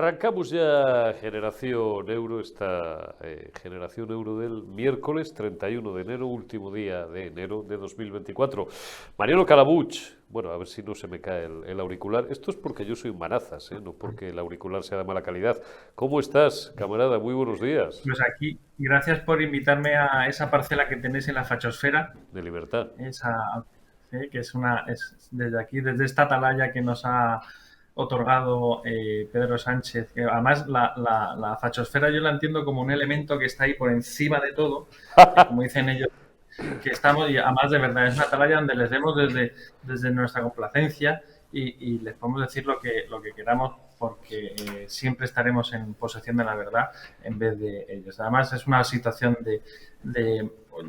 Arrancamos ya Generación Euro, esta Generación Euro del miércoles 31 de enero, último día de enero de 2024. Mariano Calabuch, bueno, a ver si no se me cae el auricular. Esto es porque yo soy un manazas, no porque el auricular sea de mala calidad. ¿Cómo estás, camarada? Muy buenos días. Pues aquí, gracias por invitarme a esa parcela que tenéis en la fachosfera, De libertad. que es desde aquí, desde esta atalaya que nos ha otorgado Pedro Sánchez. Que además, la fachosfera yo la entiendo como un elemento que está ahí por encima de todo, como dicen ellos, que estamos, y además de verdad, es una atalaya donde les vemos desde nuestra complacencia y les podemos decir lo que queramos porque siempre estaremos en posesión de la verdad en vez de ellos. Además, es una situación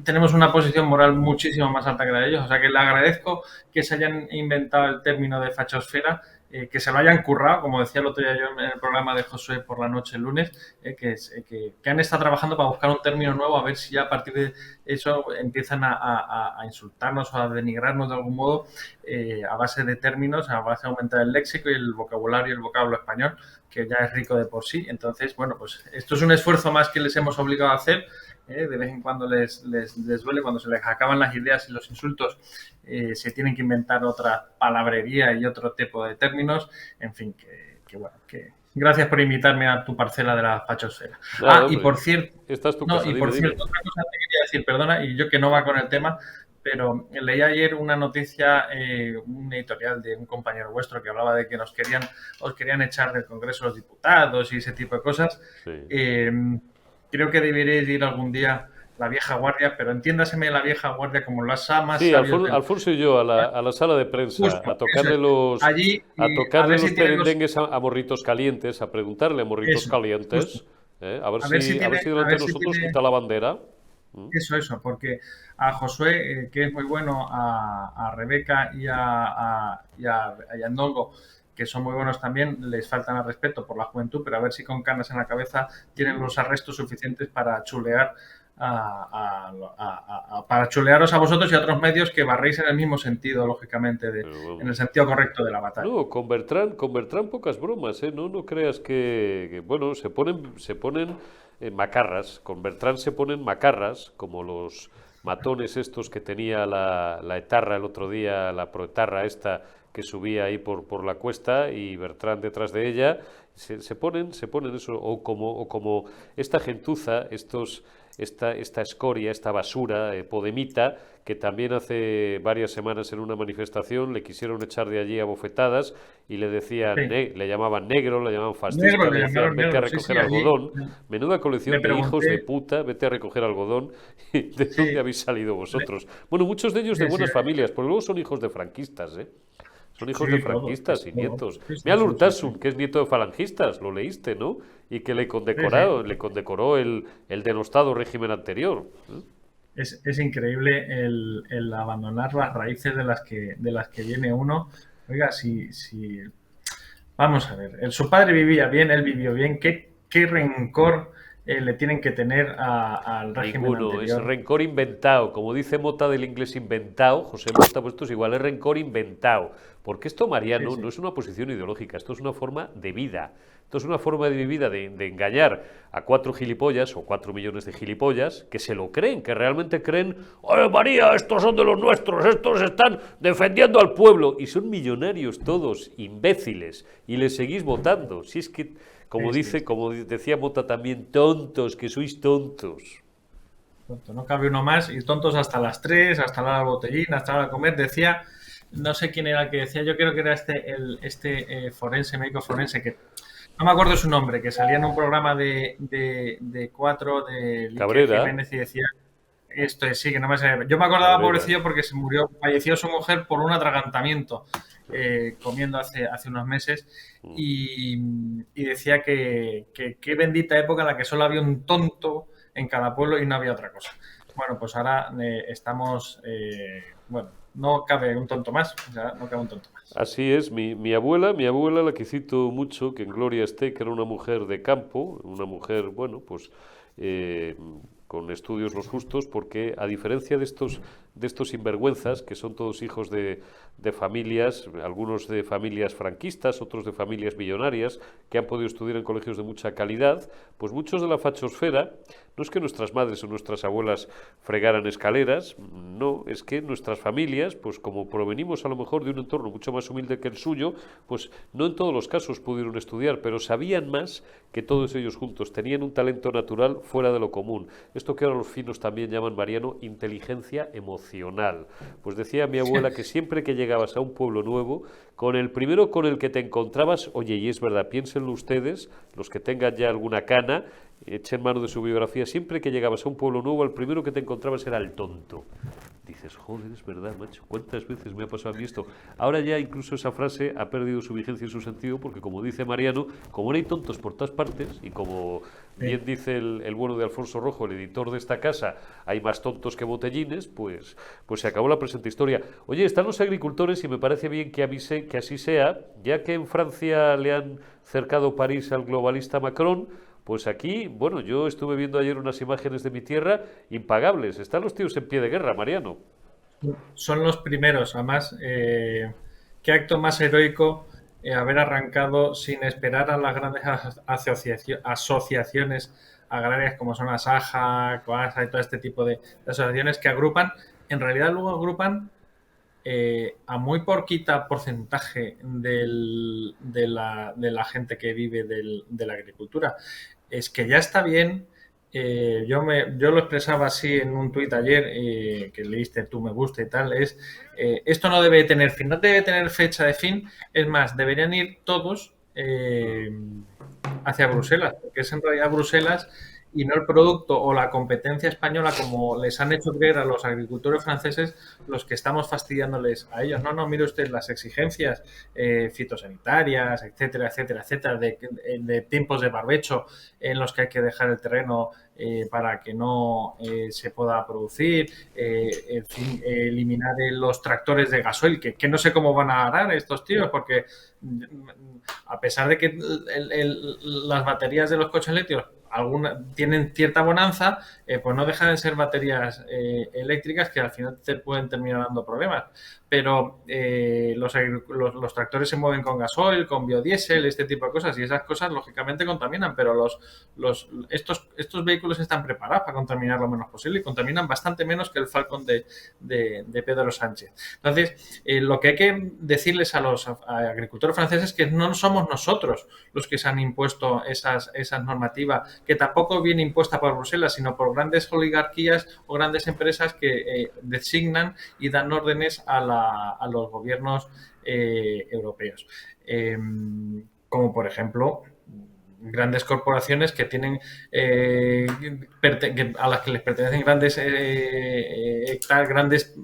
tenemos una posición moral muchísimo más alta que la de ellos, o sea que le agradezco que se hayan inventado el término de fachosfera, que se lo hayan currado, como decía el otro día yo en el programa de Josué por la noche el lunes, que han estado trabajando para buscar un término nuevo, a ver si ya a partir de eso empiezan a insultarnos o a denigrarnos de algún modo a base de términos, a base de aumentar el léxico y el vocabulario y el vocablo español, que ya es rico de por sí. Entonces, bueno, pues esto es un esfuerzo más que les hemos obligado a hacer. De vez en cuando les duele, cuando se les acaban las ideas y los insultos, se tienen que inventar otra palabrería y otro tipo de términos. En fin, que gracias por invitarme a tu parcela de la fachosfera. Nada, Y hombre, por cierto, esta es tu no, casa, y dime, por dime. cierto, otra cosa te quería decir, perdona, y yo que no va con el tema, pero leí ayer una noticia, un editorial de un compañero vuestro que hablaba de que os querían echar del Congreso los Diputados y ese tipo de cosas. Sí. Eh, Creo que deberéis ir algún día la vieja guardia, pero entiéndaseme la vieja guardia como los más Sí, sabios del... Alfonso y yo a la sala de prensa Justo, eso es. Allí a y a tocarle ver si los tienen perendengues a morritos calientes, a preguntarle a morritos eso, justo. calientes, a ver si A delante ver de si nosotros tiene quita la bandera. ¿Mm? eso, porque a Josué, que es muy bueno, a Rebeca y a Ndongo, que son muy buenos también, les faltan al respeto por la juventud, pero a ver si con canas en la cabeza tienen los arrestos suficientes para chulear para chulearos a vosotros y a otros medios que barréis en el mismo sentido, lógicamente, Pero en el vamos. sentido correcto de la batalla. No, con Bertrán pocas bromas, ¿eh? No, no creas bueno, se ponen macarras. Con Bertrán se ponen macarras, como los matones estos que tenía la etarra el otro día, la proetarra esta que subía ahí por la cuesta y Bertrán detrás de ella. Se ponen eso, o como esta gentuza, esta escoria, esta basura podemita, que también hace varias semanas en una manifestación le quisieron echar de allí a bofetadas y le decían, Sí. le llamaban negro, le llamaban Negro, fascista, le le decían, llamaron vete a negro, sí, sí, recoger allí algodón. Menuda le colección de hijos de pregunté, puta, vete a recoger algodón. ¿De dónde sí, habéis salido le- vosotros? Bueno, muchos de ellos de sí, sí, buenas familias, porque luego son hijos de franquistas, ¿eh? Son hijos de sí, todo, franquistas y todo. nietos. Sí, Mira sí, sí, sí, sí. Urtasun, que es nieto de falangistas, lo leíste, ¿no? Y que Sí, sí. le condecoró el denostado régimen anterior. ¿Eh? Es increíble el abandonar las raíces de las que viene uno. Oiga, si vamos a ver, su padre vivía bien, él vivió bien, qué rencor le tienen que tener al régimen Ninguno, es anterior? rencor inventado. Como dice Mota del inglés inventado, José Mota, pues esto es igual, es rencor inventado. Porque esto, Sí, Mariano, no sí. es una posición ideológica, esto es una forma de vida. Esto es una forma de vida de engañar a 4 gilipollas o 4 millones de gilipollas que se lo creen, que realmente creen, ¡oye María, estos son de los nuestros, estos están defendiendo al pueblo! Y son millonarios todos, imbéciles, y les seguís votando. Si es que Sí, sí, sí. como decía Mota también, tontos, que sois tontos. Tonto, no cabe uno más y tontos hasta las 3, hasta la hora del botellín, hasta la hora de comer. Decía, no sé quién era el que decía, yo creo que era forense, médico forense, que no me acuerdo su nombre, que salía en un programa de 4 de Iker Cabrera, Jiménez y decía, esto es, sí, que no me sé. Yo me acordaba, Cabrera. pobrecillo, porque falleció su mujer por un atragantamiento comiendo hace unos meses y decía que qué bendita época en la que solo había un tonto en cada pueblo y no había otra cosa. Bueno, pues ahora estamos, bueno, no cabe un tonto más, o sea, no cabe un tonto más. Así es, mi abuela, la que cito mucho, que en gloria esté, que era una mujer de campo, una mujer, bueno, pues eh, con estudios los justos, porque a diferencia de estos sinvergüenzas, que son todos hijos de familias, algunos de familias franquistas, otros de familias millonarias, que han podido estudiar en colegios de mucha calidad, pues muchos de la fachosfera, no es que nuestras madres o nuestras abuelas fregaran escaleras, no, es que nuestras familias, pues como provenimos a lo mejor de un entorno mucho más humilde que el suyo, pues no en todos los casos pudieron estudiar, pero sabían más que todos ellos juntos, tenían un talento natural fuera de lo común. Esto que ahora los finos también llaman, Mariano, inteligencia emocional. Pues decía mi abuela que siempre que llegabas a un pueblo nuevo, con el primero con el que te encontrabas, oye, y es verdad, piénsenlo ustedes, los que tengan ya alguna cana, echen mano de su biografía, siempre que llegabas a un pueblo nuevo, el primero que te encontrabas era el tonto. Dices, joder, es verdad, macho, ¿cuántas veces me ha pasado a mí esto? Ahora ya incluso esa frase ha perdido su vigencia y su sentido, porque como dice Mariano, como no hay tontos por todas partes, y como bien dice el bueno de Alfonso Rojo, el editor de esta casa, hay más tontos que botellines, pues se acabó la presente historia. Oye, están los agricultores y me parece bien que que así sea, ya que en Francia le han cercado París al globalista Macron, pues aquí, bueno, yo estuve viendo ayer unas imágenes de mi tierra impagables. Están los tíos en pie de guerra, Mariano. Son los primeros, además, qué acto más heroico haber arrancado sin esperar a las grandes asociaciones agrarias como son Asaja, Coasa y todo este tipo de asociaciones que agrupan, en realidad luego agrupan a muy poquita porcentaje de la gente que vive de la agricultura. Es que ya está bien. Yo lo expresaba así en un tuit ayer, que leíste tú me gusta y tal, esto no debe tener fin, no debe tener fecha de fin, es más, deberían ir todos hacia Bruselas, porque es en realidad Bruselas y no el producto o la competencia española, como les han hecho creer a los agricultores franceses, los que estamos fastidiándoles a ellos. No, no, mire usted las exigencias fitosanitarias, etcétera, etcétera, etcétera, de tiempos de barbecho en los que hay que dejar el terreno para que no se pueda producir, en fin, eliminar los tractores de gasoil, que no sé cómo van a arar estos tíos, porque a pesar de que las baterías de los coches eléctricos tienen cierta bonanza, pues no dejan de ser baterías eléctricas que al final te pueden terminar dando problemas. Pero los tractores se mueven con gasoil, con biodiesel, este tipo de cosas, y esas cosas lógicamente contaminan, pero estos vehículos están preparados para contaminar lo menos posible y contaminan bastante menos que el Falcon de Pedro Sánchez. Entonces, lo que hay que decirles a los agricultores franceses es que no somos nosotros los que se han impuesto esas normativas, que tampoco viene impuesta por Bruselas, sino por grandes oligarquías o grandes empresas que designan y dan órdenes a los gobiernos europeos. Como por ejemplo grandes corporaciones que tienen a las que les pertenecen grandes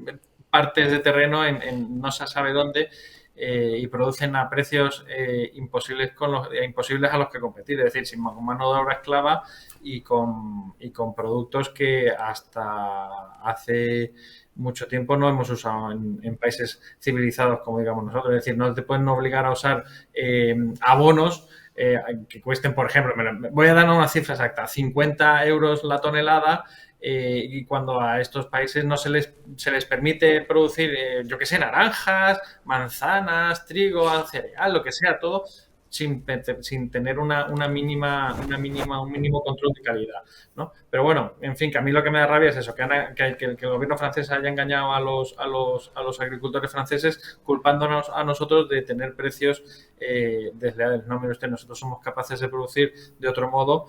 partes de terreno en no se sabe dónde, y producen a precios imposibles a los que competir, es decir, sin mano de obra esclava y con productos que hasta hace mucho tiempo no hemos usado en países civilizados como digamos nosotros. Es decir, no te pueden obligar a usar abonos que cuesten, por ejemplo, voy a dar una cifra exacta, 50 euros la tonelada, y cuando a estos países no se les permite producir, yo qué sé, naranjas, manzanas, trigo, cereal, lo que sea, todo sin tener un mínimo control de calidad, ¿no? Pero bueno, en fin, que a mí lo que me da rabia es eso, que el gobierno francés haya engañado a los agricultores franceses culpándonos a nosotros de tener precios desleales. No, mire usted, nosotros somos capaces de producir de otro modo,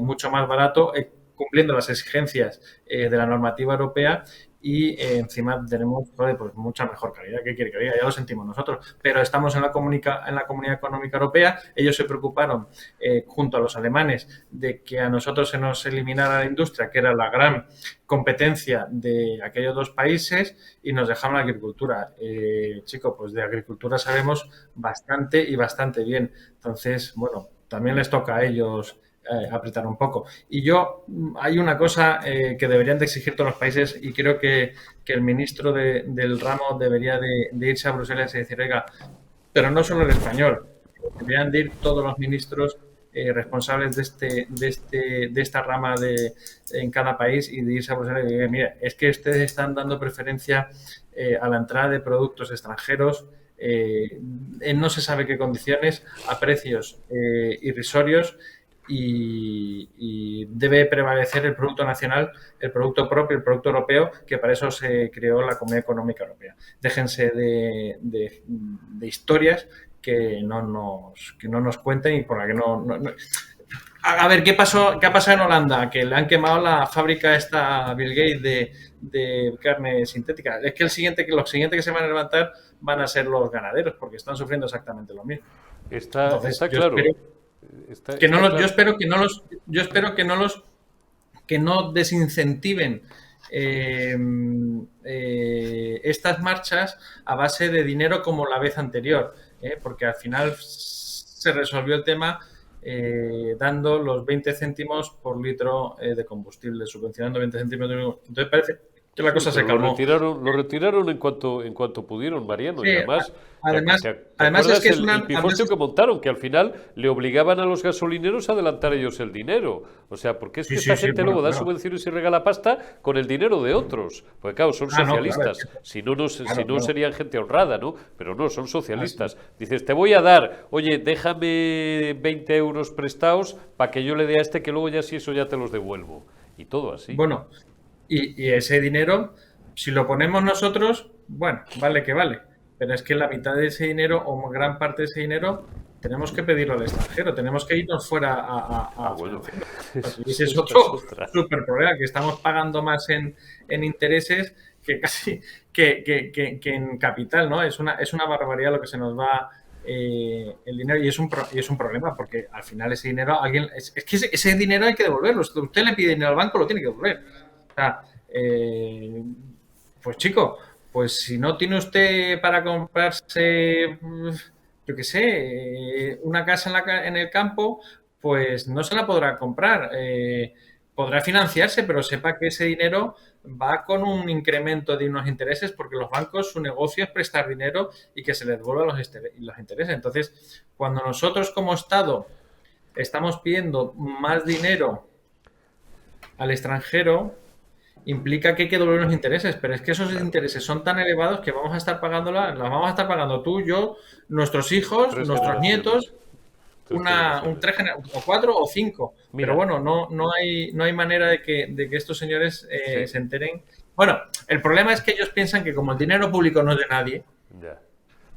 mucho más barato, cumpliendo las exigencias de la normativa europea y encima tenemos pues, mucha mejor calidad. ¿Qué quiere que diga? Ya lo sentimos nosotros, pero estamos en la Comunidad Económica Europea. Ellos se preocuparon junto a los alemanes de que a nosotros se nos eliminara la industria, que era la gran competencia de aquellos dos países, y nos dejaron la agricultura. Chicos, pues de agricultura sabemos bastante y bastante bien. Entonces, bueno, también les toca a ellos apretar un poco. Y hay una cosa que deberían de exigir todos los países, y creo que el ministro del ramo debería de irse a Bruselas y decir, oiga, pero no solo el español, deberían de ir todos los ministros responsables de esta rama en cada país y de irse a Bruselas y decir, mira, es que ustedes están dando preferencia a la entrada de productos extranjeros en no se sabe qué condiciones, a precios irrisorios y debe prevalecer el producto nacional, el producto propio, el producto europeo, que para eso se creó la Comunidad Económica Europea. Déjense de historias que no nos cuenten y por la que no. A ver, ¿qué ha pasado en Holanda? Que le han quemado la fábrica esta Bill Gates de carne sintética. Es que los siguientes que se van a levantar van a ser los ganaderos, porque están sufriendo exactamente lo mismo. Entonces, Está claro. Yo espero que no desincentiven estas marchas a base de dinero como la vez anterior, porque al final se resolvió el tema dando los 20 céntimos por litro de combustible, subvencionando 20 céntimos de litro. Entonces parece que la cosa se calmó. Lo retiraron en cuanto pudieron, Mariano. Sí, Y además, además ¿te es acuerdas que es el pifostio que montaron? Que al final le obligaban a los gasolineros a adelantar ellos el dinero. O sea, porque es que esta gente luego da subvenciones y regala pasta con el dinero de otros. Porque claro, son socialistas. Si no, serían gente honrada, ¿no? Pero no, son socialistas. Dices, te voy a dar, oye, déjame 20 euros prestados para que yo le dé a este que luego ya si eso ya te los devuelvo. Y todo así. Bueno, y ese dinero, si lo ponemos nosotros, bueno, vale que vale. Pero es que la mitad de ese dinero, o gran parte de ese dinero, tenemos que pedirlo al extranjero. Tenemos que irnos fuera bueno. Y ese es otro súper problema, que estamos pagando más en intereses que casi que en capital, ¿no? Es una barbaridad lo que se nos va el dinero y es un problema porque al final ese dinero es que ese dinero hay que devolverlo. Si usted le pide dinero al banco, lo tiene que devolver. O sea, pues chico, pues si no tiene usted para comprarse, yo qué sé, una casa en el campo, pues no se la podrá comprar. Podrá financiarse, pero sepa que ese dinero va con un incremento de unos intereses porque los bancos, su negocio es prestar dinero y que se les devuelvan los intereses. Entonces, cuando nosotros como Estado estamos pidiendo más dinero al extranjero, implica que hay que devolver los intereses, pero es que esos intereses son tan elevados que vamos a estar las vamos a estar pagando tú, yo, nuestros hijos, nuestros nietos, o 4 o 5. Mira. Pero bueno, no hay manera de que estos señores se enteren. Bueno, el problema es que ellos piensan que como el dinero público no es de nadie, ya.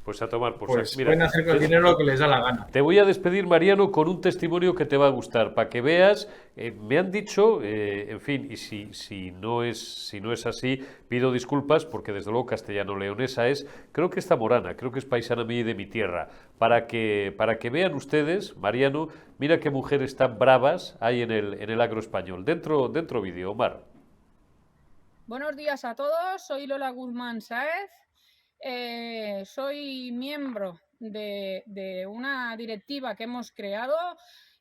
Pues a tomar por pues mira, pueden hacer con el dinero lo que les da la gana. Te voy a despedir, Mariano, con un testimonio que te va a gustar, para que veas. Me han dicho, en fin, y si no es así, pido disculpas, porque desde luego castellano-leonesa es, creo que es zamorana, creo que es paisana mía y de mi tierra, para que vean ustedes, Mariano, mira qué mujeres tan bravas hay en el agro español. Dentro vídeo, Omar. Buenos días a todos, soy Lola Guzmán Sáez. Soy miembro de una directiva que hemos creado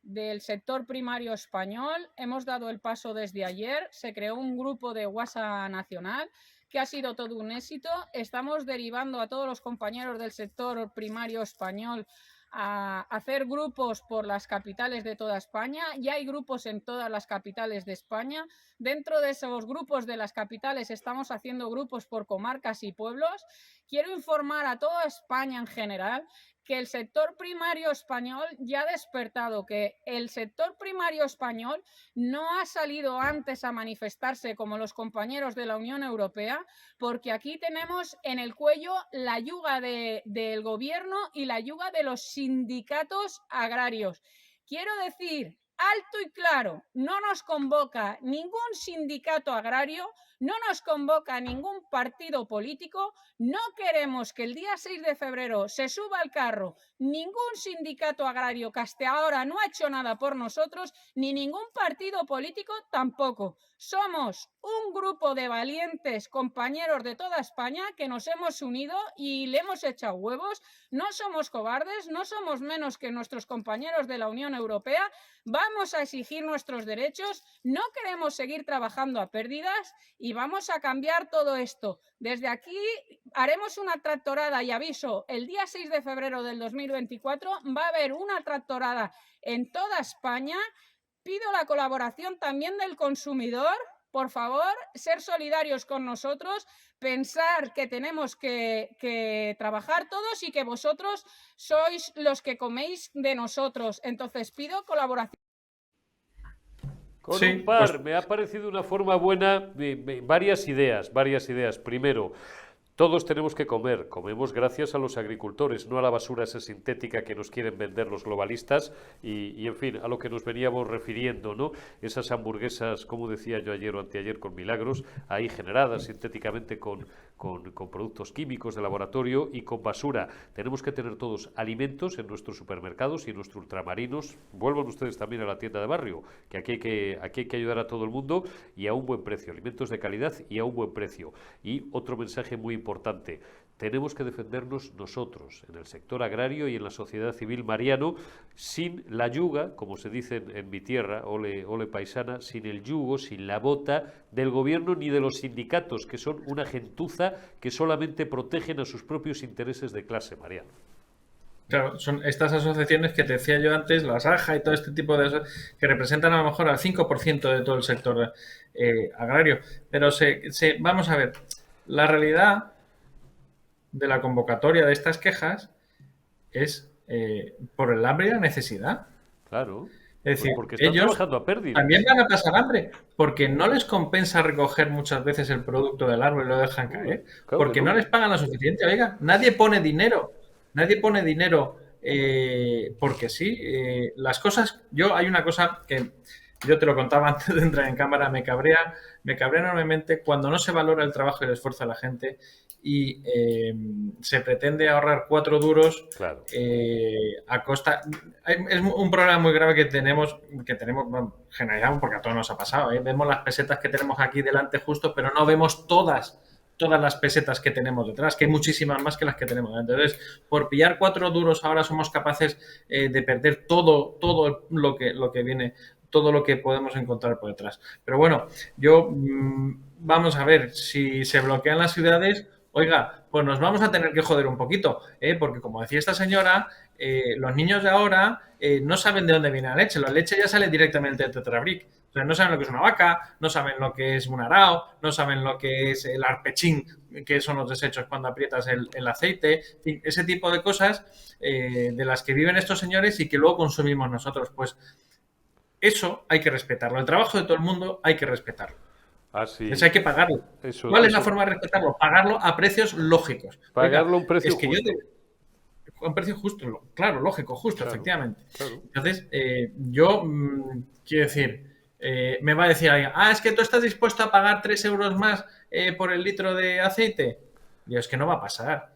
del sector primario español. Hemos dado el paso desde ayer. Se creó un grupo de WhatsApp nacional que ha sido todo un éxito. Estamos derivando a todos los compañeros del sector primario español a hacer grupos por las capitales de toda España. Ya hay grupos en todas las capitales de España. Dentro de esos grupos de las capitales estamos haciendo grupos por comarcas y pueblos. Quiero informar a toda España en general que el sector primario español ya ha despertado, que el sector primario español no ha salido antes a manifestarse como los compañeros de la Unión Europea, porque aquí tenemos en el cuello la yuga del gobierno y la yuga de los sindicatos agrarios. Quiero decir alto y claro, no nos convoca ningún sindicato agrario, no nos convoca ningún partido político, no queremos que el día 6 de febrero se suba al carro ningún sindicato agrario que hasta ahora no ha hecho nada por nosotros, ni ningún partido político tampoco. Somos un grupo de valientes compañeros de toda España que nos hemos unido y le hemos echado huevos. No somos cobardes, no somos menos que nuestros compañeros de la Unión Europea. Vamos a exigir nuestros derechos, no queremos seguir trabajando a pérdidas y vamos a cambiar todo esto. Desde aquí haremos una tractorada y aviso, el día 6 de febrero del 2024 va a haber una tractorada en toda España. Pido la colaboración también del consumidor. Por favor, ser solidarios con nosotros, pensar que tenemos que trabajar todos y que vosotros sois los que coméis de nosotros. Entonces, pido colaboración. Con Sí, un par, pues me ha parecido una forma buena, varias ideas, varias ideas. Primero, todos tenemos que comer, comemos gracias a los agricultores, no a la basura esa sintética que nos quieren vender los globalistas en fin, a lo que nos veníamos refiriendo, ¿no? Esas hamburguesas, como decía yo ayer o anteayer con Milagros, ahí generadas sintéticamente con productos químicos de laboratorio y con basura. Tenemos que tener todos alimentos en nuestros supermercados y en nuestros ultramarinos. Vuelvan ustedes también a la tienda de barrio, que aquí hay que ayudar a todo el mundo y a un buen precio, alimentos de calidad y a un buen precio. Y otro mensaje muy importante, tenemos que defendernos nosotros, en el sector agrario y en la sociedad civil, Mariano, sin la yuga, como se dice en mi tierra, ole paisana, sin el yugo, sin la bota del gobierno ni de los sindicatos, que son una gentuza que solamente protegen a sus propios intereses de clase, Mariano. claro, son estas asociaciones que te decía yo antes, la SAJA y todo este tipo de que representan a lo mejor al 5% de todo el sector agrario. Pero vamos a ver, la realidad de la convocatoria de estas quejas es por el hambre y la necesidad. Claro, Es decir, porque están ellos trabajando a pérdidas. también van a pasar hambre, porque no les compensa recoger muchas veces el producto del árbol y lo dejan caer, Claro porque que no no. les pagan lo suficiente. Oiga, nadie pone dinero porque sí. Las cosas, hay una cosa que yo te lo contaba antes de entrar en cámara, me cabrea enormemente cuando no se valora el trabajo y el esfuerzo de la gente y se pretende ahorrar 4 duros Claro. a costa. Es un problema muy grave que tenemos bueno, generalizamos porque a todos nos ha pasado. Vemos las pesetas que tenemos aquí delante justo, pero no vemos todas las pesetas que tenemos detrás, que hay muchísimas más que las que tenemos. Entonces, por pillar 4 duros ahora somos capaces de perder todo lo que viene, todo lo que podemos encontrar por detrás. Pero bueno, vamos a ver, si se bloquean las ciudades, oiga, pues nos vamos a tener que joder un poquito, porque como decía esta señora, los niños de ahora no saben de dónde viene la leche. La leche ya sale directamente de Tetrabric. O sea, no saben lo que es una vaca, no saben lo que es un arao, no saben lo que es el arpechín, que son los desechos cuando aprietas el aceite. En fin, ese tipo de cosas de las que viven estos señores y que luego consumimos nosotros. Pues eso hay que respetarlo. El trabajo de todo el mundo hay que respetarlo. Así. Eso hay que pagarlo. ¿Cuál es la forma de respetarlo? Pagarlo a precios lógicos. Pagarlo a un precio justo. Un precio justo, claro, lógico, justo, Claro, efectivamente. claro. Entonces, quiero decir, me va a decir alguien, es que tú estás dispuesto a pagar 3 euros más por el litro de aceite. Digo, es que no va a pasar.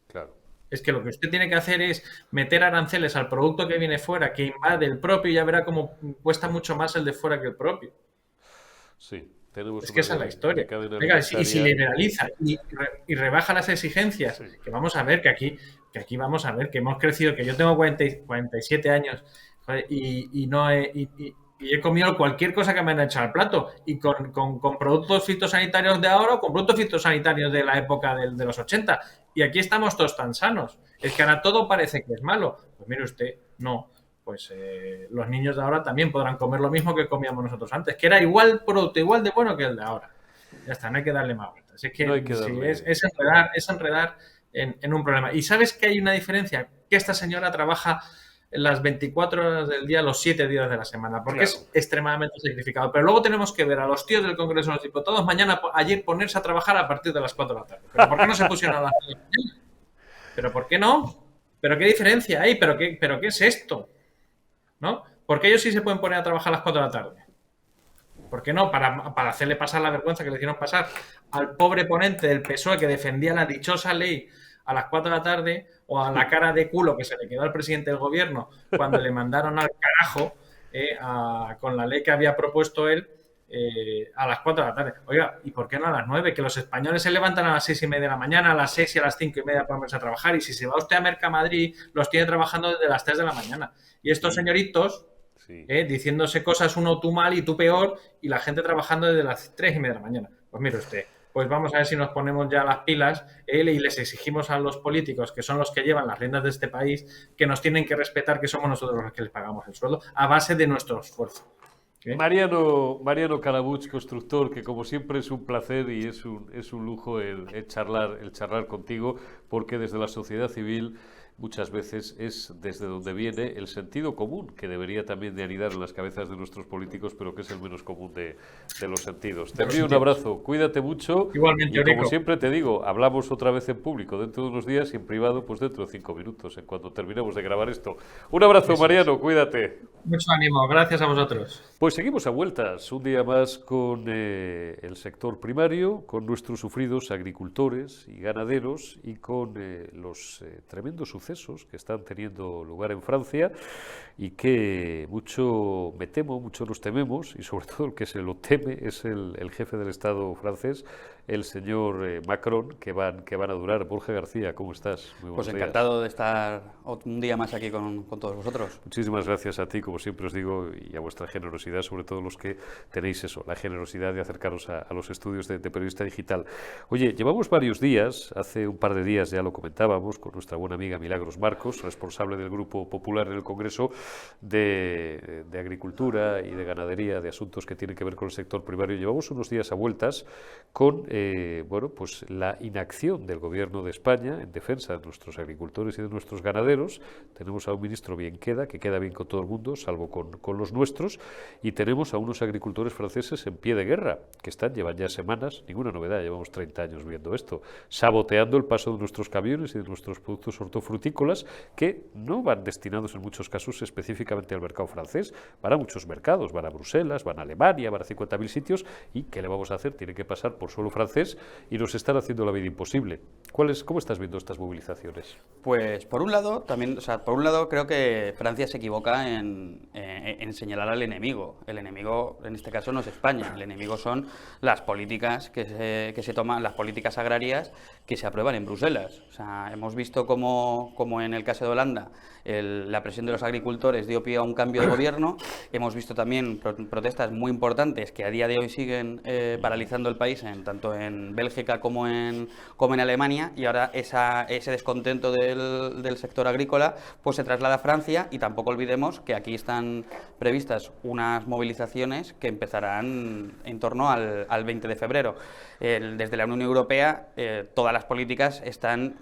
Claro. Es que lo que usted tiene que hacer es meter aranceles al producto que viene fuera, que invade el propio, y ya verá cómo cuesta mucho más el de fuera que el propio. Sí, tenemos es que esa es la historia. Venga, y si liberaliza y rebaja las exigencias, sí. Que vamos a ver que aquí vamos a ver que hemos crecido, que yo tengo 47 años, joder, y he comido cualquier cosa que me han echado al plato, y con productos fitosanitarios de ahora o con productos fitosanitarios de la época de los 80, y aquí estamos todos tan sanos. Es que ahora todo parece que es malo. Pues mire usted, no. Pues los niños de ahora también podrán comer lo mismo que comíamos nosotros antes, que era producto igual de bueno que el de ahora. Ya está, no hay que darle más vueltas. Es que, no es enredar en un problema. Y ¿sabes que hay una diferencia? Que esta señora trabaja las 24 horas del día, los 7 días de la semana, porque claro, es extremadamente sacrificado. Pero luego tenemos que ver a los tíos del Congreso de los Diputados ayer ponerse a trabajar a partir de las 4 de la tarde. ¿Pero por qué no se pusieron a las 4 de la mañana? ¿Pero por qué no? ¿Pero qué diferencia hay? ¿Pero qué es esto? ¿No? Porque ellos sí se pueden poner a trabajar a las 4 de la tarde. ¿Por qué no? Para hacerle pasar la vergüenza que le hicieron pasar al pobre ponente del PSOE que defendía la dichosa ley a las 4 de la tarde, o a la cara de culo que se le quedó al presidente del gobierno cuando le mandaron al carajo con la ley que había propuesto él a las 4 de la tarde. Oiga, ¿y por qué no a las 9? Que los españoles se levantan a las 6:30 de la mañana, a las 6 y a las 5:30 para ponerse a trabajar, y si se va usted a Mercamadrid, los tiene trabajando desde las 3 de la mañana. Y estos señoritos diciéndose cosas, uno tú mal y tú peor, y la gente trabajando desde las 3:30 de la mañana. Pues mire usted, pues vamos a ver si nos ponemos ya las pilas y les exigimos a los políticos, que son los que llevan las riendas de este país, que nos tienen que respetar, que somos nosotros los que les pagamos el sueldo a base de nuestro esfuerzo. ¿Okay? Mariano Calabuig, constructor, que como siempre es un placer y es un lujo el charlar contigo, porque desde la sociedad civil muchas veces es desde donde viene el sentido común, que debería también de anidar en las cabezas de nuestros políticos, pero que es el menos común de los sentidos. Te envío un abrazo, cuídate mucho. Igualmente, y como Eurico. siempre te digo, hablamos otra vez en público dentro de unos días y en privado pues dentro de 5 minutos, en cuanto terminemos de grabar esto. Un abrazo, Mariano, cuídate. Mucho ánimo, gracias a vosotros. Pues seguimos a vueltas, un día más con el sector primario, con nuestros sufridos agricultores y ganaderos y con los tremendos sucesos que están teniendo lugar en Francia y que mucho me temo, mucho nos tememos, y sobre todo el que se lo teme es el jefe del Estado francés, el señor Macron, que van a durar. Borja García, ¿cómo estás? Muy buenos Pues días. encantado de estar un día más aquí con todos vosotros. Muchísimas gracias a ti, como siempre os digo, y a vuestra generosidad, sobre todo los que tenéis eso, la generosidad de acercaros a los estudios de periodista digital. Oye, llevamos varios días, hace un par de días ya lo comentábamos, con nuestra buena amiga Milagros Marcos, responsable del Grupo Popular en el Congreso de Agricultura y de Ganadería, de asuntos que tienen que ver con el sector primario. Llevamos unos días a vueltas con bueno, pues la inacción del Gobierno de España en defensa de nuestros agricultores y de nuestros ganaderos. Tenemos a un ministro que queda bien con todo el mundo, salvo con los nuestros, y tenemos a unos agricultores franceses en pie de guerra, que llevan ya semanas, ninguna novedad, llevamos 30 años viendo esto, saboteando el paso de nuestros camiones y de nuestros productos hortofrutícolas, que no van destinados en muchos casos específicamente al mercado francés, van a muchos mercados, van a Bruselas, van a Alemania, van a 50.000 sitios, y ¿qué le vamos a hacer? Tiene que pasar por suelo francés y nos están haciendo la vida imposible. ¿Cómo estás viendo estas movilizaciones? Pues por un lado, creo que Francia se equivoca en señalar al enemigo. El enemigo en este caso no es España, el enemigo son las políticas que se toman, las políticas agrarias que se aprueban en Bruselas. O sea, hemos visto como en el caso de Holanda la presión de los agricultores dio pie a un cambio de gobierno. Hemos visto también protestas muy importantes que a día de hoy siguen paralizando el país, tanto en Bélgica como en Alemania, y ahora ese descontento del sector agrícola pues se traslada a Francia, y tampoco olvidemos que aquí están previstas unas movilizaciones que empezarán en torno al 20 de febrero. Desde la Unión Europea todas las políticas están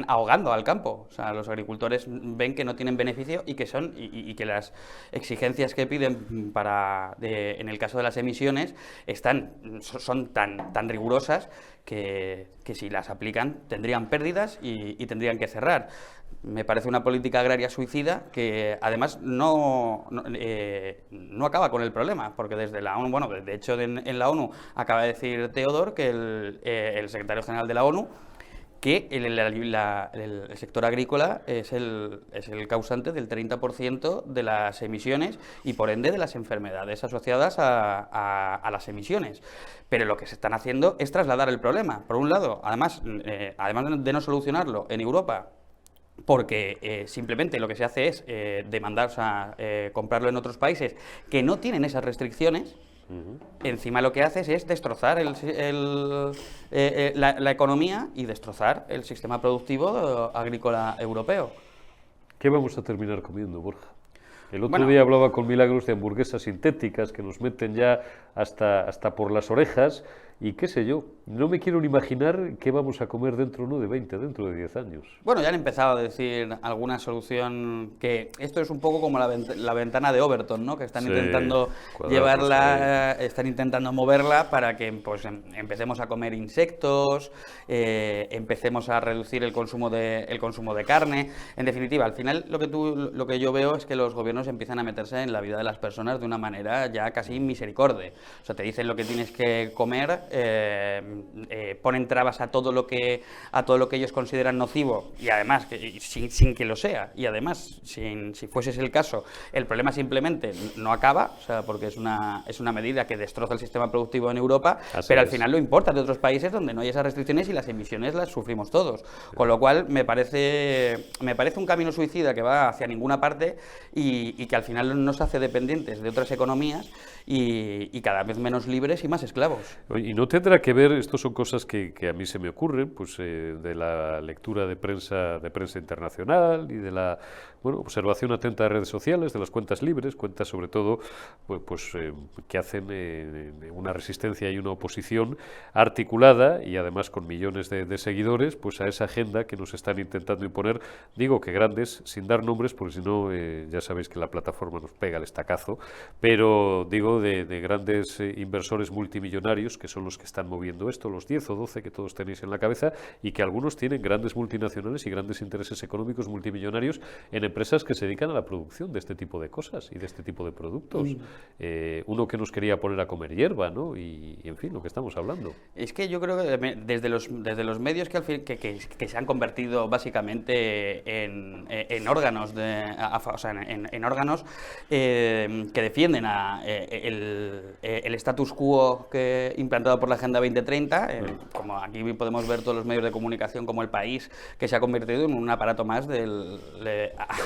ahogando al campo. O sea, los agricultores ven que no tienen beneficio y que las exigencias que piden en el caso de las emisiones son tan rigurosas que si las aplican tendrían pérdidas y tendrían que cerrar. Me parece una política agraria suicida que además no acaba con el problema, porque desde la ONU, de hecho en la ONU acaba de decir Teodor, que el secretario general de la ONU, que el sector agrícola es el causante del 30% de las emisiones y por ende de las enfermedades asociadas a las emisiones. Pero lo que se están haciendo es trasladar el problema. Por un lado, además de no solucionarlo en Europa, porque simplemente lo que se hace es demandar, comprarlo en otros países que no tienen esas restricciones. Encima lo que haces es destrozar la economía y destrozar el sistema productivo agrícola europeo. ¿Qué vamos a terminar comiendo, Borja? El otro día hablaba con Milagros de hamburguesas sintéticas que nos meten ya hasta por las orejas y qué sé yo. No me quiero ni imaginar qué vamos a comer dentro de 20, dentro de 10 años. Bueno, ya han empezado a decir alguna solución, que esto es un poco como la ventana de Overton, ¿no? Que están intentando llevarla, están intentando moverla para que pues empecemos a comer insectos, empecemos a reducir el consumo de carne. En definitiva, al final lo que yo veo es que los gobiernos empiezan a meterse en la vida de las personas de una manera ya casi misericordia. O sea, te dicen lo que tienes que comer, ponen trabas a todo lo que ellos consideran nocivo, y además sin que lo sea, y además si fuese ese el caso, el problema simplemente no acaba, o sea, porque es una medida que destroza el sistema productivo en Europa. Pero al final lo importa de otros países donde no hay esas restricciones y las emisiones las sufrimos todos, con lo cual me parece un camino suicida que va hacia ninguna parte y que al final nos hace dependientes de otras economías y cada vez menos libres y más esclavos. Y no tendrá que ver, esto son cosas que a mí se me ocurren, pues de la lectura de prensa internacional y de la observación atenta de redes sociales, de las cuentas libres, cuentas sobre todo que hacen una resistencia y una oposición articulada y además con millones de seguidores pues a esa agenda que nos están intentando imponer, digo que grandes, sin dar nombres, porque si no ya sabéis que la plataforma nos pega el estacazo, pero digo de grandes inversores multimillonarios que son los que están moviendo esto, los 10 o 12 que todos tenéis en la cabeza y que algunos tienen grandes multinacionales y grandes intereses económicos multimillonarios en empresas que se dedican a la producción de este tipo de cosas y de este tipo de productos. Uno que nos quería poner a comer hierba, ¿no? Y en fin, lo que estamos hablando. Es que yo creo que desde los medios que se han convertido básicamente en órganos, en órganos que defienden el status quo implantado por la Agenda 2030, como aquí podemos ver todos los medios de comunicación como El País, que se ha convertido en un aparato más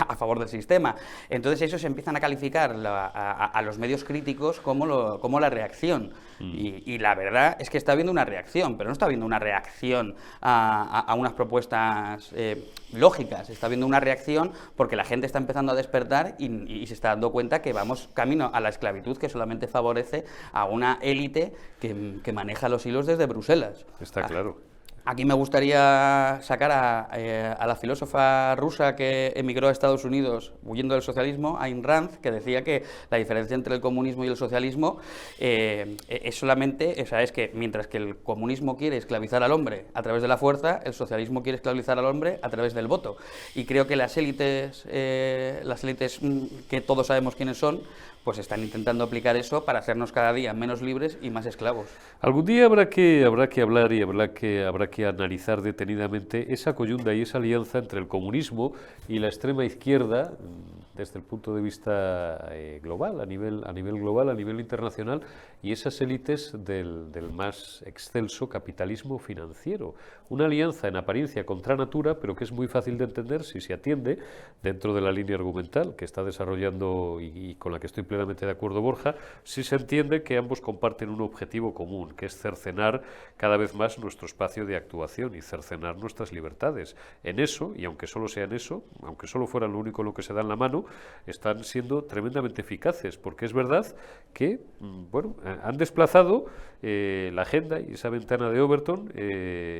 a favor del sistema. Entonces ellos empiezan a calificar a los medios críticos como la reacción. Y la verdad es que está habiendo una reacción, pero no está habiendo una reacción a unas propuestas lógicas, está habiendo una reacción porque la gente está empezando a despertar y se está dando cuenta que vamos camino a la esclavitud que solamente favorece a una élite que maneja los hilos desde Bruselas. Está claro. Aquí me gustaría sacar a la filósofa rusa que emigró a Estados Unidos huyendo del socialismo, Ayn Rand, que decía que la diferencia entre el comunismo y el socialismo es solamente, es que mientras que el comunismo quiere esclavizar al hombre a través de la fuerza, el socialismo quiere esclavizar al hombre a través del voto. Y creo que las élites que todos sabemos quiénes son, pues están intentando aplicar eso para hacernos cada día menos libres y más esclavos. Algún día habrá que hablar y habrá que analizar detenidamente esa coyunda y esa alianza entre el comunismo y la extrema izquierda desde el punto de vista global, a nivel global, a nivel internacional, y esas élites del más excelso capitalismo financiero. Una alianza en apariencia contra natura, pero que es muy fácil de entender si se atiende dentro de la línea argumental que está desarrollando y con la que estoy plenamente de acuerdo Borja, si se entiende que ambos comparten un objetivo común, que es cercenar cada vez más nuestro espacio de actuación y cercenar nuestras libertades. En eso, y aunque solo sea en eso, aunque solo fuera lo único en lo que se da en la mano, están siendo tremendamente eficaces, porque es verdad que han desplazado la agenda y esa ventana de Overton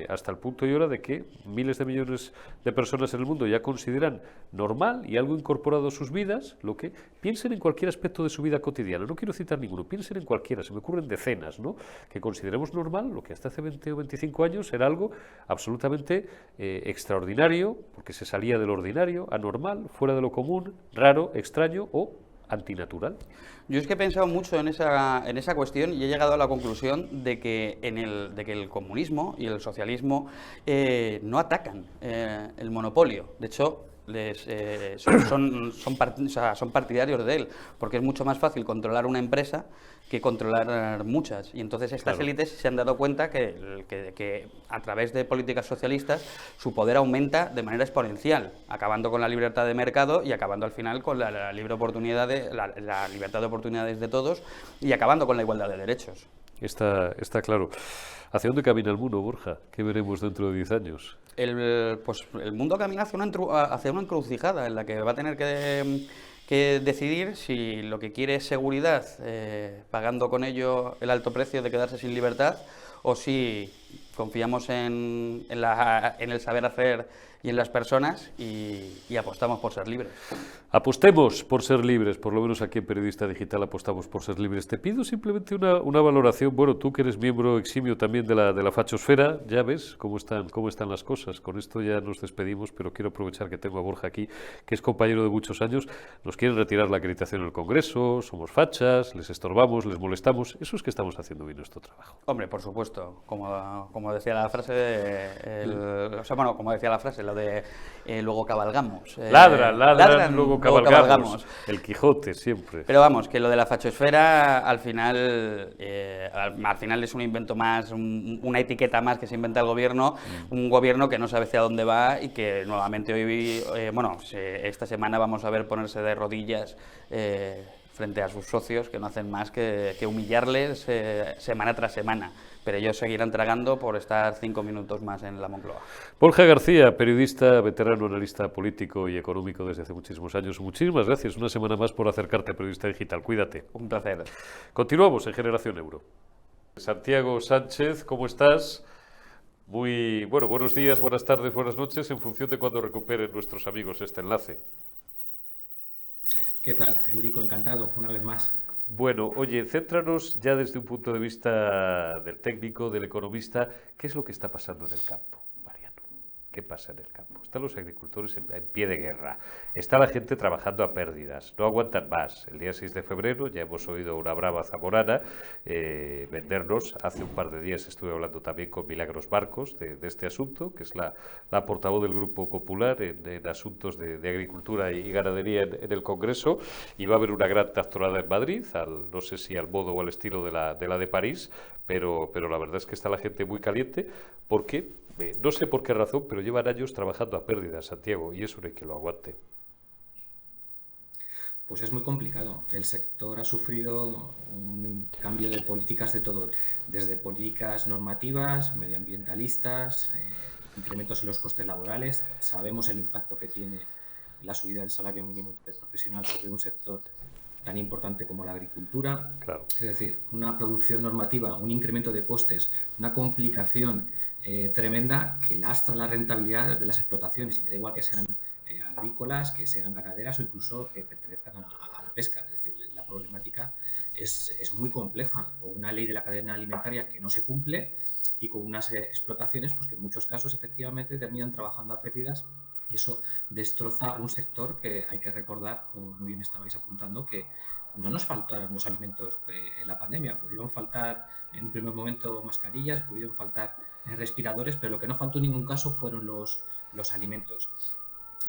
hasta el punto y hora de que miles de millones de personas en el mundo ya consideran normal y algo incorporado a sus vidas, lo que piensen en cualquier aspecto de su vida cotidiana. No quiero citar ninguno, piensen en cualquiera, se me ocurren decenas, ¿no? Que consideremos normal lo que hasta hace 20 o 25 años era algo absolutamente extraordinario, porque se salía de lo ordinario, anormal, fuera de lo común, raro, extraño o antinatural. Yo es que he pensado mucho en esa cuestión y he llegado a la conclusión de que el comunismo y el socialismo no atacan el monopolio. De hecho, son partidarios de él, porque es mucho más fácil controlar una empresa que controlar muchas. Y entonces estas élites se han dado cuenta que a través de políticas socialistas su poder aumenta de manera exponencial, acabando con la libertad de mercado y acabando al final con la libertad de oportunidades de todos y acabando con la igualdad de derechos. Está claro. ¿Hacia dónde camina el mundo, Borja? ¿Qué veremos dentro de 10 años? El mundo camina hacia una encrucijada en la que va a tener que decidir si lo que quiere es seguridad, pagando con ello el alto precio de quedarse sin libertad, o si confiamos en el saber hacer y en las personas y apostamos por ser libres. Apostemos por ser libres, por lo menos aquí en Periodista Digital apostamos por ser libres. Te pido simplemente una valoración, bueno, tú que eres miembro eximio también de la fachosfera, ya ves cómo están las cosas. Con esto ya nos despedimos, pero quiero aprovechar que tengo a Borja aquí, que es compañero de muchos años. Nos quieren retirar la acreditación en el Congreso, somos fachas, les estorbamos, les molestamos. Eso es que estamos haciendo bien nuestro trabajo. Hombre, por supuesto, como decía la frase, lo de luego cabalgamos. Ladran, luego cabalgamos. El Quijote, siempre. Pero vamos, que lo de la fachosfera al final es un invento más, una etiqueta más que se inventa el gobierno, un gobierno que no sabe hacia dónde va y que nuevamente esta semana vamos a ver ponerse de rodillas frente a sus socios, que no hacen más que humillarles semana tras semana. Pero ellos seguirán tragando por estar 5 minutos más en la Moncloa. Borja García, periodista, veterano, analista político y económico desde hace muchísimos años. Muchísimas gracias una semana más por acercarte a Periodista Digital. Cuídate. Un placer. Continuamos en Generación Euro. Santiago Sánchez, ¿cómo estás? Muy bueno, buenos días, buenas tardes, buenas noches, en función de cuando recuperen nuestros amigos este enlace. ¿Qué tal, Eurico? Encantado, una vez más. Bueno, oye, céntranos ya desde un punto de vista del técnico, del economista, ¿qué es lo que está pasando en el campo, Mariano? ¿Qué pasa en el campo? Están los agricultores en pie de guerra, está la gente trabajando a pérdidas, no aguantan más. El día 6 de febrero ya hemos oído una brava zamorana vendernos. Hace un par de días estuve hablando también con Milagros Barcos de este asunto, que es la portavoz del Grupo Popular en asuntos de agricultura y ganadería en el Congreso, y va a haber una gran tractorada en Madrid, no sé si al modo o al estilo de la de París, pero la verdad es que está la gente muy caliente porque, no sé por qué razón, pero llevan años trabajando a pérdidas, Santiago, y eso no hay que lo aguante. Pues es muy complicado. El sector ha sufrido un cambio de políticas de todo, desde políticas normativas, medioambientalistas, incrementos en los costes laborales. Sabemos el impacto que tiene la subida del salario mínimo interprofesional sobre un sector tan importante como la agricultura. Claro. Es decir, una producción normativa, un incremento de costes, una complicación tremenda que lastra la rentabilidad de las explotaciones, y me da igual que sean agrícolas, que sean ganaderas o incluso que pertenezcan a la pesca. Es decir, la problemática es muy compleja, con una ley de la cadena alimentaria que no se cumple y con unas explotaciones pues, que en muchos casos efectivamente terminan trabajando a pérdidas, y eso destroza un sector que hay que recordar, como muy bien estabais apuntando, que no nos faltaron los alimentos en la pandemia. Pudieron faltar en un primer momento mascarillas, pudieron faltar respiradores, pero lo que no faltó en ningún caso fueron los alimentos.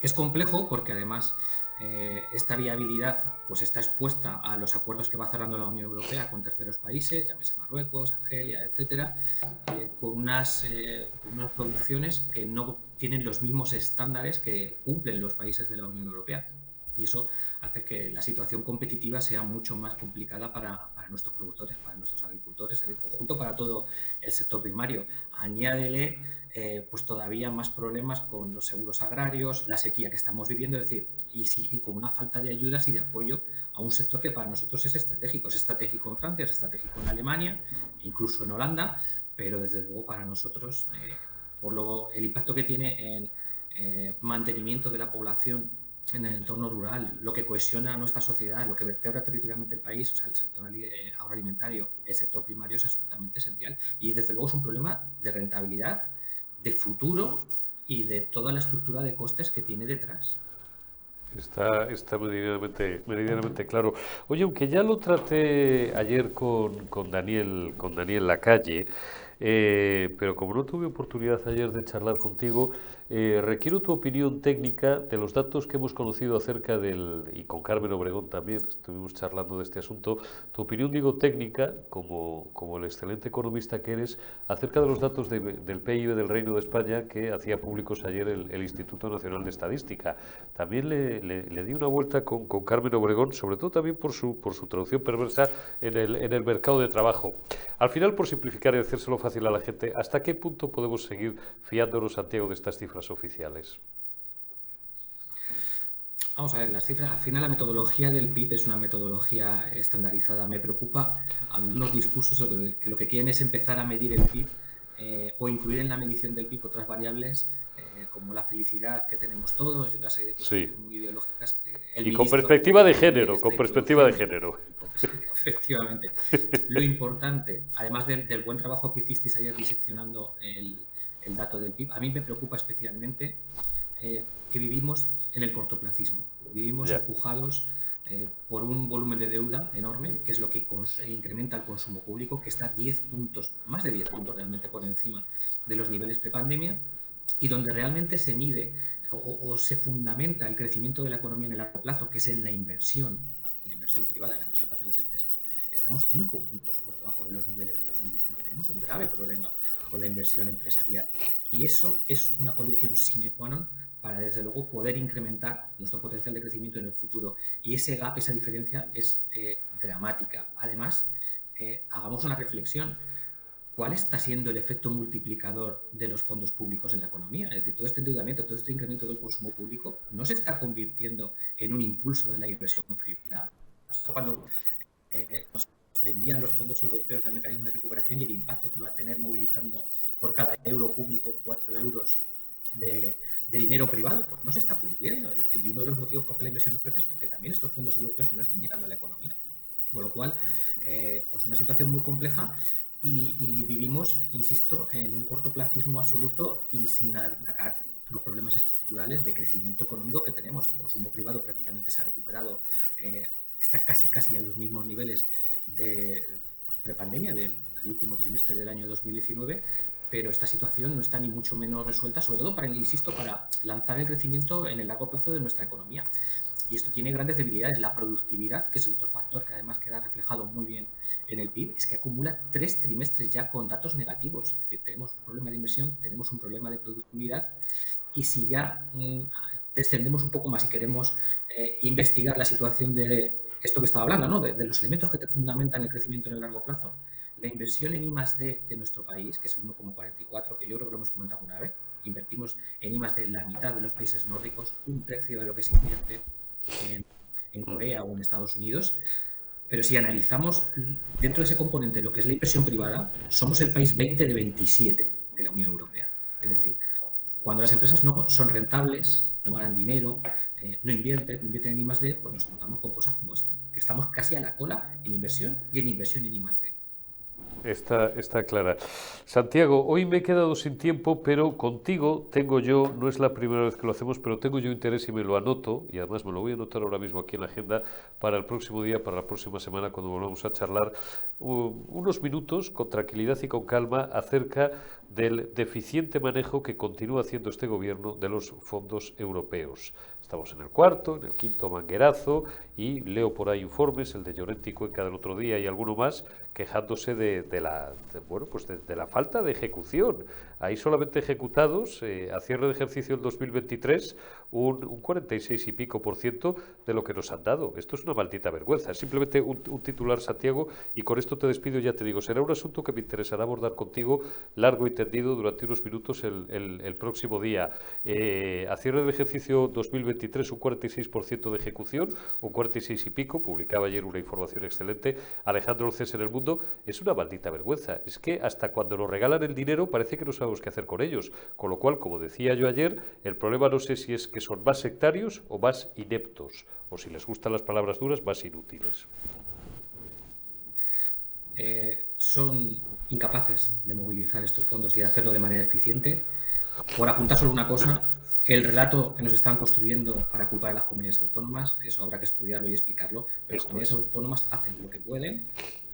Es complejo porque además esta viabilidad pues está expuesta a los acuerdos que va cerrando la Unión Europea con terceros países, llámese Marruecos, Argelia, etcétera, con unas producciones que no tienen los mismos estándares que cumplen los países de la Unión Europea. Y eso hace que la situación competitiva sea mucho más complicada para nuestros productores, para nuestros agricultores, en el conjunto para todo el sector primario. Añádele pues todavía más problemas con los seguros agrarios, la sequía que estamos viviendo, es decir, y con una falta de ayudas y de apoyo a un sector que para nosotros es estratégico. Es estratégico en Francia, es estratégico en Alemania, incluso en Holanda, pero desde luego para nosotros, por luego el impacto que tiene en mantenimiento de la población en el entorno rural, lo que cohesiona a nuestra sociedad, lo que vertebra territorialmente el país, o sea, el sector agroalimentario, el sector primario es absolutamente esencial. Y desde luego es un problema de rentabilidad, de futuro y de toda la estructura de costes que tiene detrás. Está meridianamente claro. Oye, aunque ya lo traté ayer con Daniel Lacalle, pero como no tuve oportunidad ayer de charlar contigo, requiero tu opinión técnica de los datos que hemos conocido acerca y con Carmen Obregón también estuvimos charlando de este asunto. Tu opinión, digo, técnica, como el excelente economista que eres, acerca de los datos del PIB del Reino de España que hacía públicos ayer el Instituto Nacional de Estadística. También le di una vuelta con Carmen Obregón, sobre todo también por su traducción perversa en el mercado de trabajo. Al final, por simplificar y hacérselo fácil a la gente, ¿hasta qué punto podemos seguir fiándonos, Santiago, de estas cifras oficiales? Vamos a ver, las cifras, al final la metodología del PIB es una metodología estandarizada. Me preocupa algunos discursos que lo que quieren es empezar a medir el PIB o incluir en la medición del PIB otras variables como la felicidad que tenemos todos y otra serie de cuestiones muy ideológicas. Y con perspectiva de género, Efectivamente. Lo importante, además del buen trabajo que hicisteis ayer diseccionando el dato del PIB, a mí me preocupa especialmente que vivimos en el cortoplacismo. Vivimos empujados por un volumen de deuda enorme, que es lo que incrementa el consumo público, que está 10 puntos, más de 10 puntos realmente por encima de los niveles prepandemia, y donde realmente se mide o se fundamenta el crecimiento de la economía en el largo plazo, que es en la inversión privada, la inversión que hacen las empresas. Estamos 5 puntos por debajo de los niveles de 2019. Tenemos un grave problema con la inversión empresarial, y eso es una condición sine qua non para desde luego poder incrementar nuestro potencial de crecimiento en el futuro. Y ese gap, esa diferencia es dramática. Además, hagamos una reflexión. ¿Cuál está siendo el efecto multiplicador de los fondos públicos en la economía? Es decir, todo este endeudamiento, todo este incremento del consumo público no se está convirtiendo en un impulso de la inversión privada. Cuando nos vendían los fondos europeos del mecanismo de recuperación y el impacto que iba a tener movilizando por cada euro público 4 euros de dinero privado, pues no se está cumpliendo. Es decir, y uno de los motivos por que la inversión no crece es porque también estos fondos europeos no están llegando a la economía. Con lo cual, pues una situación muy compleja. Y vivimos, insisto, en un cortoplacismo absoluto y sin atacar los problemas estructurales de crecimiento económico que tenemos. El consumo privado prácticamente se ha recuperado, está casi a los mismos niveles de prepandemia del último trimestre del año 2019, pero esta situación no está ni mucho menos resuelta, sobre todo para lanzar el crecimiento en el largo plazo de nuestra economía. Y esto tiene grandes debilidades. La productividad, que es el otro factor que además queda reflejado muy bien en el PIB, es que acumula 3 trimestres ya con datos negativos. Es decir, tenemos un problema de inversión, tenemos un problema de productividad, y si ya descendemos un poco más y queremos investigar la situación de esto que estaba hablando, ¿no? de los elementos que te fundamentan el crecimiento en el largo plazo, la inversión en I+D de nuestro país, que es el 1,44, que yo creo que lo hemos comentado una vez, invertimos en I+D la mitad de los países nórdicos, un tercio de lo que se invierte en Corea o en Estados Unidos, pero si analizamos dentro de ese componente lo que es la inversión privada, somos el país 20 de 27 de la Unión Europea. Es decir, cuando las empresas no son rentables, no ganan dinero, no invierten en I+D, pues nos encontramos con cosas como esta, que estamos casi a la cola en inversión y en inversión en I+D. Está clara. Santiago, hoy me he quedado sin tiempo, pero contigo tengo yo, no es la primera vez que lo hacemos, pero tengo yo interés y me lo anoto, y además me lo voy a anotar ahora mismo aquí en la agenda para el próximo día, para la próxima semana, cuando volvamos a charlar, unos minutos con tranquilidad y con calma acerca del deficiente manejo que continúa haciendo este gobierno de los fondos europeos. Estamos en el cuarto, en el quinto manguerazo, y leo por ahí informes, el de Llorente y Cuenca del otro día y alguno más, quejándose de la falta de ejecución. Hay solamente ejecutados a cierre de ejercicio del 2023 un 46 y pico % de lo que nos han dado. Esto es una maldita vergüenza. Es simplemente un titular, Santiago, y con esto te despido. Ya te digo, será un asunto que me interesará abordar contigo largo y tendido durante unos minutos el próximo día. A cierre del ejercicio 2023 un 46% de ejecución, un 46 y pico, publicaba ayer una información excelente Alejandro Olcés en El Mundo. Es una maldita vergüenza. Es que hasta cuando nos regalan el dinero parece que no sabemos qué hacer con ellos. Con lo cual, como decía yo ayer, el problema no sé si es que son más sectarios o más ineptos, o si les gustan las palabras duras, más inútiles. Son incapaces de movilizar estos fondos y de hacerlo de manera eficiente. Por apuntar solo una cosa, el relato que nos están construyendo para culpar a las comunidades autónomas, eso habrá que estudiarlo y explicarlo, pero las comunidades autónomas hacen lo que pueden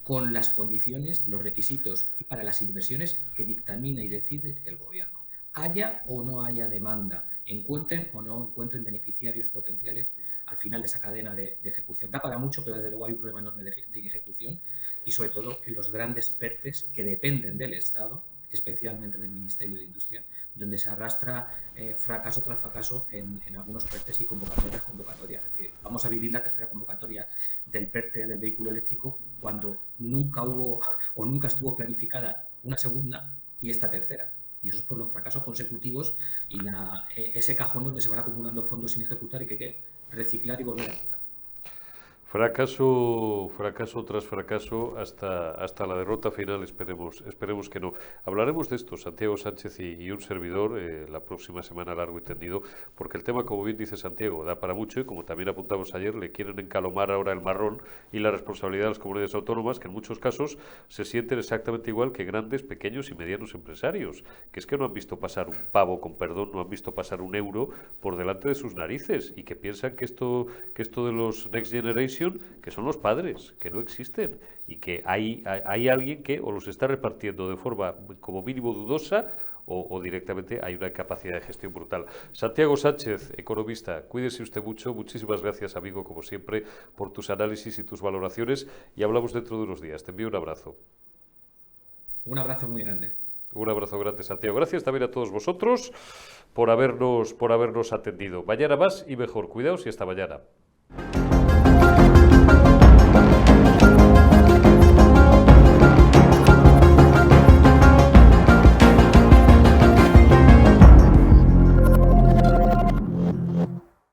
con las condiciones, los requisitos y para las inversiones que dictamina y decide el gobierno. Haya o no haya demanda, encuentren o no encuentren beneficiarios potenciales al final de esa cadena de ejecución. Da para mucho, pero desde luego hay un problema enorme de ejecución, y sobre todo en los grandes PERTEs que dependen del Estado, especialmente del Ministerio de Industria, donde se arrastra fracaso tras fracaso en algunos PERTEs y convocatoria tras convocatoria. Es decir, vamos a vivir la tercera convocatoria del PERTE del vehículo eléctrico cuando nunca hubo o nunca estuvo planificada una segunda y esta tercera. Y eso es por los fracasos consecutivos y ese cajón donde se van acumulando fondos sin ejecutar y que hay que reciclar y volver a empezar. Fracaso tras fracaso hasta la derrota final, esperemos que no. Hablaremos de esto, Santiago Sánchez y un servidor, la próxima semana largo y tendido, porque el tema, como bien dice Santiago, da para mucho, y como también apuntamos ayer, le quieren encalomar ahora el marrón y la responsabilidad de las comunidades autónomas, que en muchos casos se sienten exactamente igual que grandes, pequeños y medianos empresarios, que es que no han visto pasar un pavo, con perdón, no han visto pasar un euro por delante de sus narices, y que piensan que esto de los Next Generation, que son los padres, que no existen, y que hay alguien que o los está repartiendo de forma como mínimo dudosa o directamente hay una capacidad de gestión brutal. Santiago Sánchez, economista, cuídese usted mucho. Muchísimas gracias, amigo, como siempre, por tus análisis y tus valoraciones, y hablamos dentro de unos días. Te envío un abrazo. Un abrazo muy grande. Un abrazo grande, Santiago. Gracias también a todos vosotros por habernos atendido. Mañana más y mejor. Cuidaos y hasta mañana.